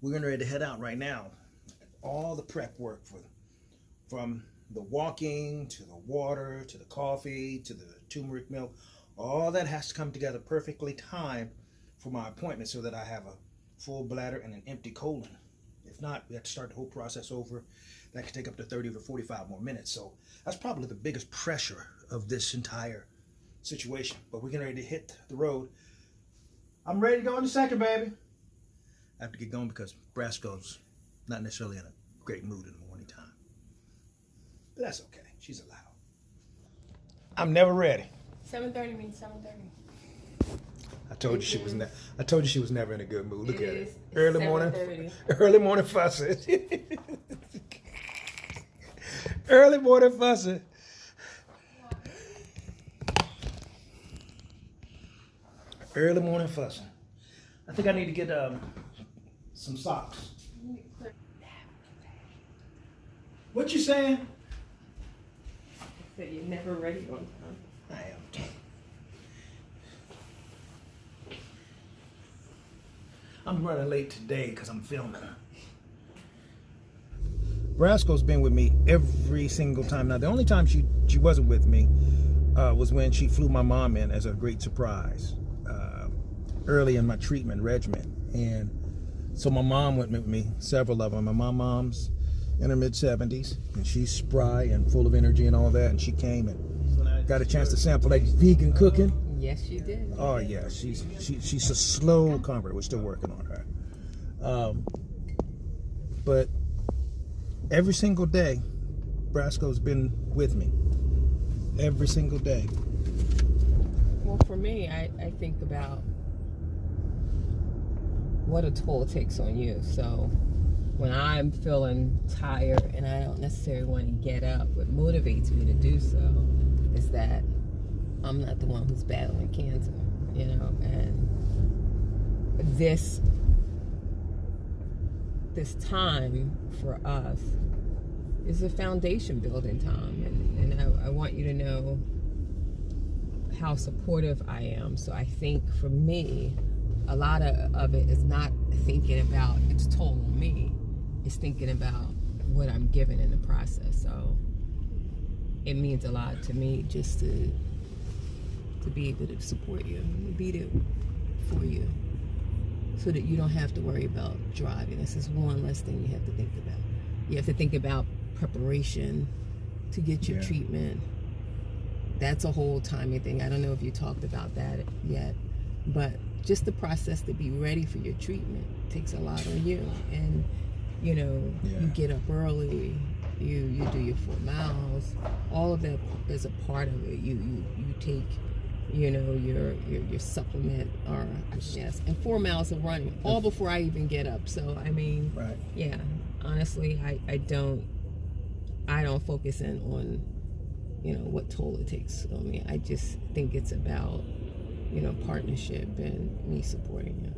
We're getting ready to head out right now. All the prep work from the walking to the water to the coffee to the turmeric milk, all that has to come together perfectly timed for my appointment so that I have a full bladder and an empty colon. If not, we have to start the whole process over. That could take up to 30 to 45 more minutes. So that's probably the biggest pressure of this entire situation. But we're getting ready to hit the road. I'm ready to go in a second, baby. I have to get going because Brasco's not necessarily in a great mood in the morning time. But that's okay. She's allowed. I'm never ready. 7:30 means 7:30. I told you she was never. I told you she was never in a good mood. Look at It is. it. Early morning. Early morning fussing. Early morning fussing. Early morning fussing. I think I need to get some socks. What you saying? I said you're never ready on time. I am. I'm running late today because I'm filming. Brasco's been with me every single time. Now, the only time she wasn't with me was when she flew my mom in as a great surprise early in my treatment regimen. And so my mom went with me, several of them. And my mom's in her mid-70s, and she's spry and full of energy and all that. And she came and got a chance to sample that vegan cooking. Yes, you did. Oh yeah, she's a slow convert. We're still working on her. But every single day, Brasco's been with me. Every single day. Well, for me, I think about what a toll it takes on you. So when I'm feeling tired and I don't necessarily want to get up, what motivates me to do so is that I'm not the one who's battling cancer, you know, and this time for us is a foundation building time, and I want you to know how supportive I am. So I think for me, a lot of it is not thinking about its toll on me, it's thinking about what I'm given in the process. So it means a lot to me just to be able to support you and be there for you so that you don't have to worry about driving. This is one less thing you have to think about. You have to think about preparation to get your treatment. That's a whole timing thing. I don't know if you talked about that yet, but just the process to be ready for your treatment takes a lot on you. And you know, you get up early, you do your 4 miles, all of that is a part of it. You take, you know, your supplement, or yes, and 4 miles of running, all before I even get up. So I mean, yeah, honestly, I don't focus in on, you know, what toll it takes on me. I just think it's about, you know, partnership and me supporting you.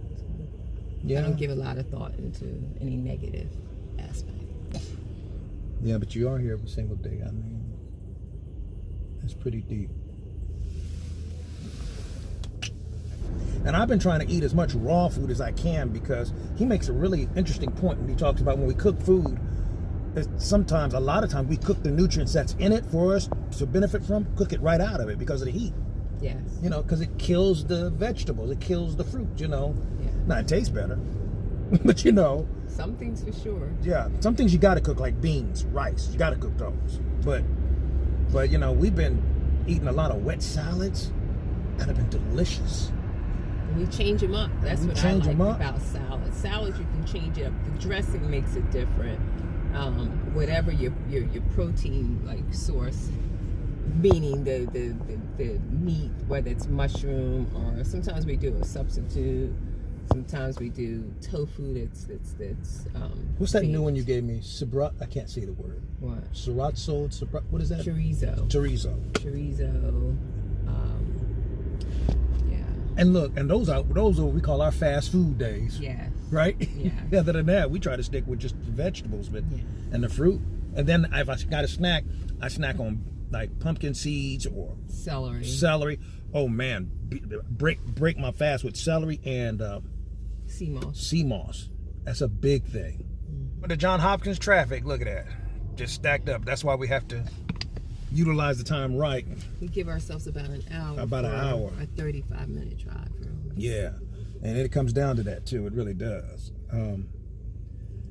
So I don't give a lot of thought into any negative aspect. Yeah, but you are here every single day. I mean, it's pretty deep. And I've been trying to eat as much raw food as I can, because he makes a really interesting point when he talks about when we cook food, sometimes, a lot of times, we cook the nutrients that's in it for us to benefit from, cook it right out of it because of the heat. Yes. You know, because it kills the vegetables, it kills the fruit, you know. Yeah. Now, it tastes better, but you know. Some things for sure. Yeah, some things you got to cook, like beans, rice. You got to cook those. But you know, we've been eating a lot of wet salads that have been delicious. We change them up. That's what I like about salads. Salads, you can change it up. The dressing makes it different. Whatever your protein like source, meaning the meat, whether it's mushroom, or sometimes we do a substitute. Sometimes we do tofu. That's what's that new one you gave me? I can't say the word. What? Sriracha. What is that? Chorizo. And look, and those are what we call our fast food days. Yeah. Right? Yeah. Other than that, we try to stick with just the vegetables, and the fruit. And then if I got a snack, I snack on like pumpkin seeds or celery. Oh man, break my fast with celery and sea moss. That's a big thing. But the Johns Hopkins traffic, look at that, just stacked up. That's why we have to utilize the time right. We give ourselves about an hour. About an hour. A 35-minute drive. Yeah, and it comes down to that too. It really does. And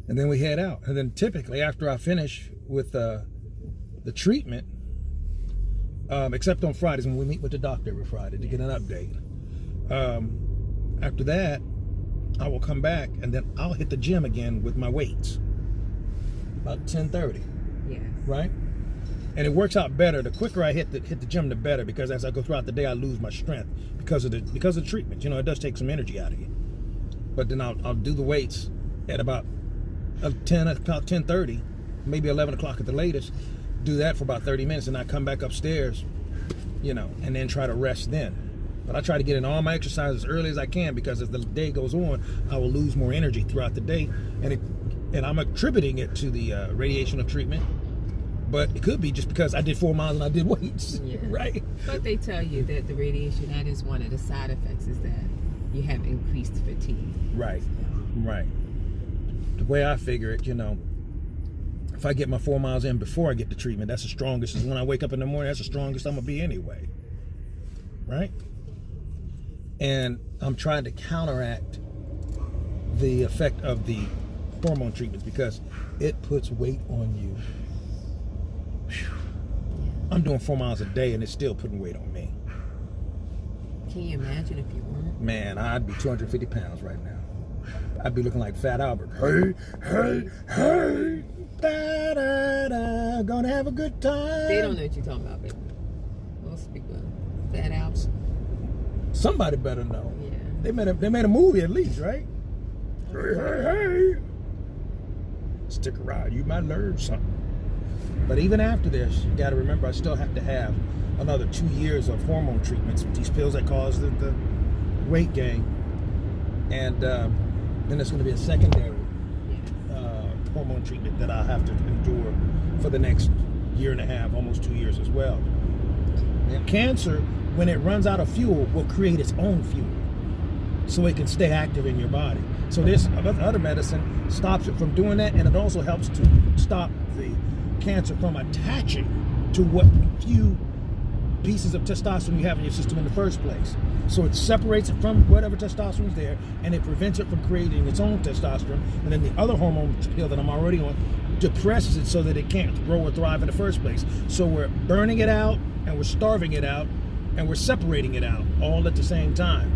then we head out. And then typically after I finish with the treatment, except on Fridays when we meet with the doctor every Friday to get an update. After that, I will come back and then I'll hit the gym again with my weights. About 10:30. Yeah. Right? And it works out better. The quicker I hit the gym, the better, because as I go throughout the day, I lose my strength because of the treatment. You know, it does take some energy out of you. But then I'll do the weights at about 10:30, maybe 11 o'clock at the latest. Do that for about 30 minutes, and I come back upstairs, you know, and then try to rest then. But I try to get in all my exercise as early as I can, because as the day goes on, I will lose more energy throughout the day, and I'm attributing it to the radiation treatment. But it could be just because I did 4 miles and I did weights, right? But they tell you that the radiation, that is one of the side effects, is that you have increased fatigue. Right, right. The way I figure it, you know, if I get my 4 miles in before I get the treatment, that's the strongest. When I wake up in the morning, that's the strongest I'm going to be anyway. Right? And I'm trying to counteract the effect of the hormone treatments, because it puts weight on you. I'm doing 4 miles a day and it's still putting weight on me. Can you imagine if you weren't? Man, I'd be 250 pounds right now. I'd be looking like Fat Albert. Hey, hey, hey, da, da, da, gonna have a good time. They don't know what you're talking about, baby. Most people, Fat Albert. Somebody better know. Yeah. They made a movie at least, right? Hey, hey, hey. Stick around, you might learn something. But even after this, you got to remember, I still have to have another 2 years of hormone treatments with these pills that cause the weight gain. And then there's going to be a secondary hormone treatment that I'll have to endure for the next year and a half, almost 2 years as well. And cancer, when it runs out of fuel, will create its own fuel so it can stay active in your body. So this other medicine stops it from doing that, and it also helps to stop the cancer from attaching to what few pieces of testosterone you have in your system in the first place. So it separates it from whatever testosterone is there, and it prevents it from creating its own testosterone. And then the other hormone pill that I'm already on depresses it so that it can't grow or thrive in the first place. So we're burning it out, and we're starving it out, and we're separating it out all at the same time.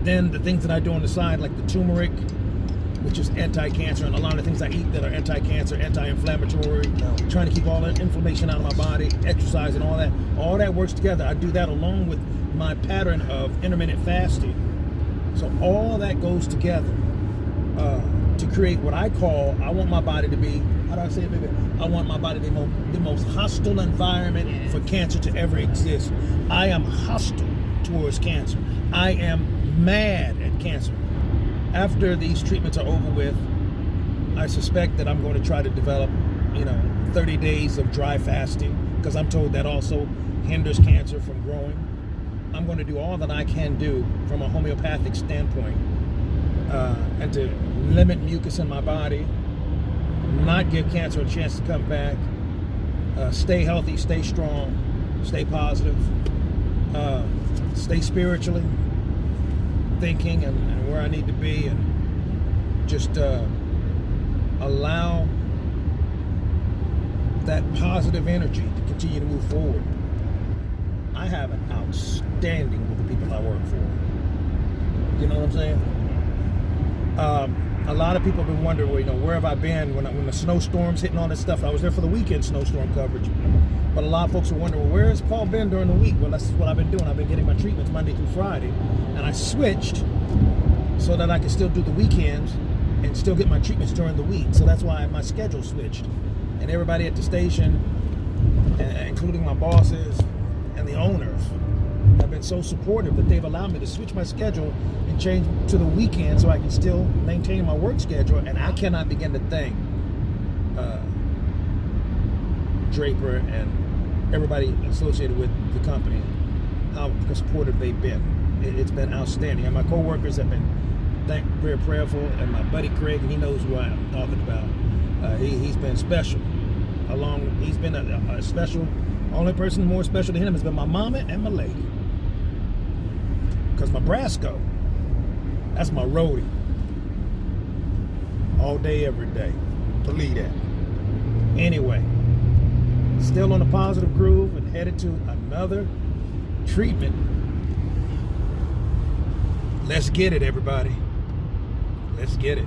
Then the things that I do on the side, like the turmeric, which is anti-cancer, and a lot of things I eat that are anti-cancer, anti-inflammatory, trying to keep all that inflammation out of my body, exercise and all that works together. I do that along with my pattern of intermittent fasting. So all that goes together to create what I want my body to be, how do I say it, baby? I want my body to be the most hostile environment for cancer to ever exist. I am hostile towards cancer. I am mad at cancer. After these treatments are over with, I suspect that I'm going to try to develop, 30 days of dry fasting, because I'm told that also hinders cancer from growing. I'm going to do all that I can do from a homeopathic standpoint, and to limit mucus in my body, not give cancer a chance to come back, stay healthy, stay strong, stay positive, stay spiritually thinking and where I need to be, and just allow that positive energy to continue to move forward. I have an outstanding group of people I work for. You know what I'm saying? A lot of people have been wondering, well, where have I been when the snowstorms hitting all this stuff? I was there for the weekend snowstorm coverage. But a lot of folks are wondering, well, where has Paul been during the week? Well, that's what I've been doing. I've been getting my treatments Monday through Friday. And I switched so that I can still do the weekends and still get my treatments during the week. So that's why my schedule switched. And everybody at the station, including my bosses and the owners, have been so supportive that they've allowed me to switch my schedule and change to the weekend so I can still maintain my work schedule. And I cannot begin to thank Draper and everybody associated with the company, how supportive they've been. It's been outstanding. And my coworkers have been very prayerful, and my buddy Craig, and he knows who I am talking about. He's been special. He's been a special. Only person more special to him has been my mama and my lady. Because my Brasco, that's my roadie. All day, every day. Believe that. Anyway, still on a positive groove and headed to another treatment. Let's get it, everybody. Let's get it.